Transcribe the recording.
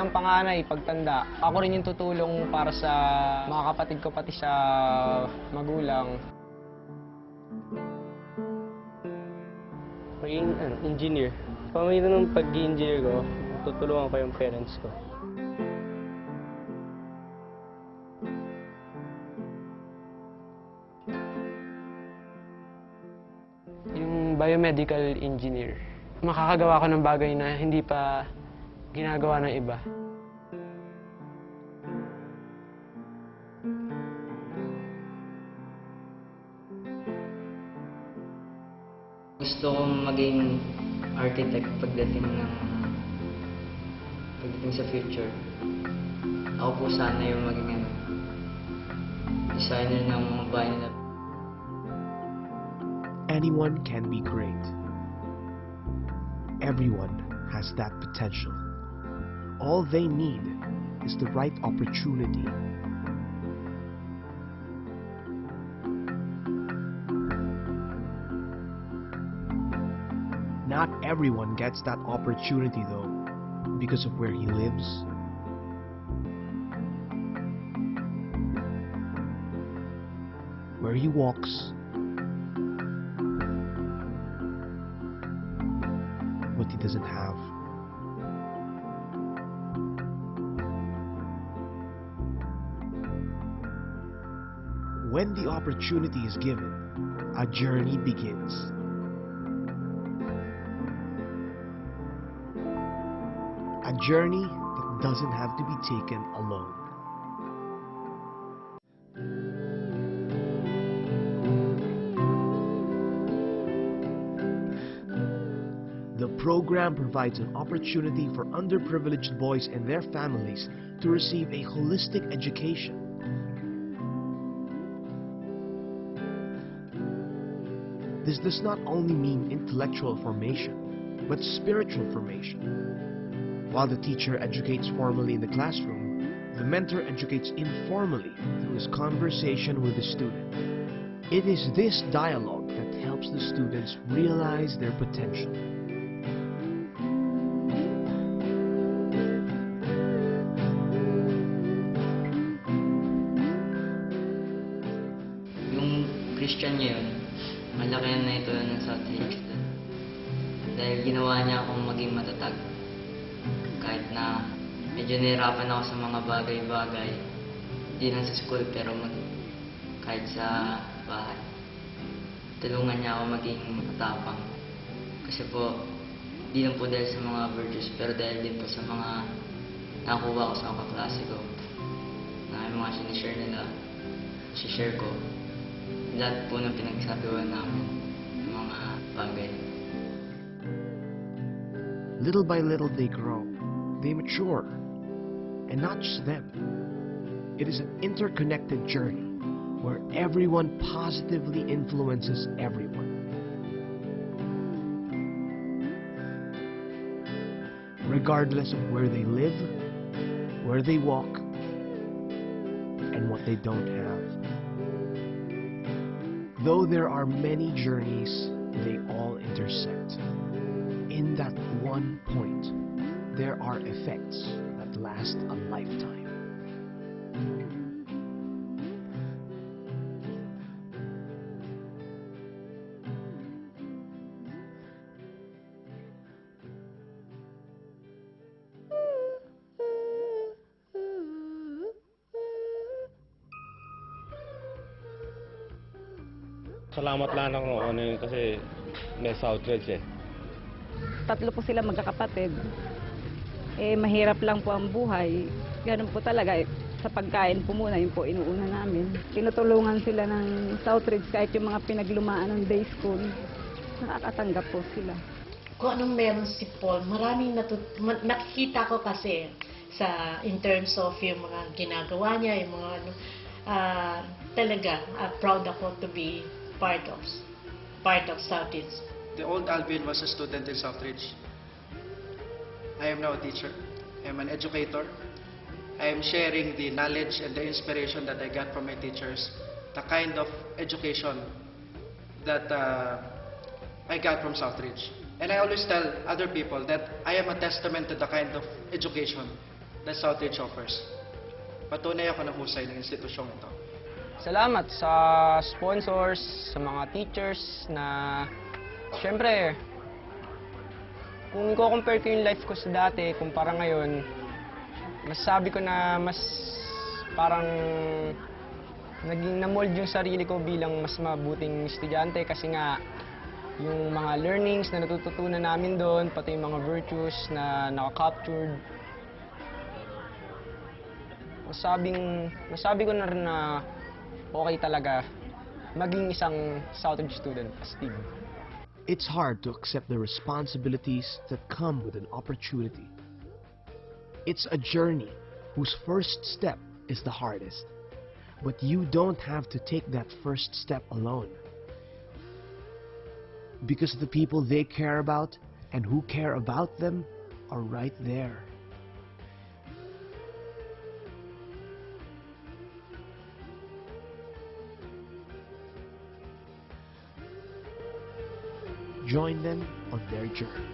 bilang panganay, pagtanda, ako rin yung tutulong para sa mga kapatid ko, pati sa magulang. Maging engineer. Pamamagitan ng pag-engineer ko, tutulungan ko yung parents ko. Yung biomedical engineer. Makakagawa ko ng bagay na hindi pa ginagawa ng iba. Gusto kong maging architect pagdating sa future. Ako po sana yung maging designer ng mga bahay nila. Anyone can be great. Everyone has that potential. All they need is the right opportunity. Not everyone gets that opportunity though, because of where he lives, where he walks, what he doesn't have. When the opportunity is given, a journey begins. A journey that doesn't have to be taken alone. The program provides an opportunity for underprivileged boys and their families to receive a holistic education. This does not only mean intellectual formation, but spiritual formation. While the teacher educates formally in the classroom, the mentor educates informally through his conversation with the student. It is this dialogue that helps the students realize their potential. Yung Christian ngayon, malaki na ito ng Southridge. Dahil ginawa niya akong maging matatag. Kahit na medyo nahirapan ako sa mga bagay-bagay, hindi lang sa school pero kahit sa bahay. Tulungan niya ako maging matapang. Kasi po, hindi lang po dahil sa mga virtues, pero dahil din po sa mga nakuha ko sa mga kaklase ko. Na yung mga sinishare nila, sinishare ko. Lahat po ng pinagsabihan namin ng mga bagay. Little by little they grow, they mature, and not just them. It is an interconnected journey where everyone positively influences everyone. Regardless of where they live, where they walk, and what they don't have. Though there are many journeys, they all intersect. In that one point, there are effects that last a lifetime. Salamat lang ako ano yun kasi may Southridge eh. Tatlo po sila magkakapatid. Mahirap lang po ang buhay. Ganun po talaga. Sa pagkain po muna, yun po inuuna namin. Tinutulungan sila ng Southridge kahit yung mga pinaglumaan ng day school. Nakakatanggap po sila. Kung anong meron si Paul, maraming nakikita ko kasi in terms of yung mga ginagawa niya, yung mga talaga proud ako to be part of Southridge. The old Alvin was a student in Southridge. I am now a teacher. I am an educator. I am sharing the knowledge and the inspiration that I got from my teachers, the kind of education that I got from Southridge. And I always tell other people that I am a testament to the kind of education that Southridge offers. Patunay ako ng husay ng institusyong ito. Salamat sa sponsors, sa mga teachers na, syempre, kung i-compare ko yung life ko sa dati, kumpara ngayon, masasabi ko na mas parang naging namold yung sarili ko bilang mas mabuting estudyante kasi nga yung mga learnings na natututunan namin doon, pati yung mga virtues na naka-captured. Masabi ko na rin na okay talaga maging isang Southridge student, astig. It's hard to accept the responsibilities that come with an opportunity. It's a journey whose first step is the hardest. But you don't have to take that first step alone. Because the people they care about and who care about them are right there. Join them on their journey.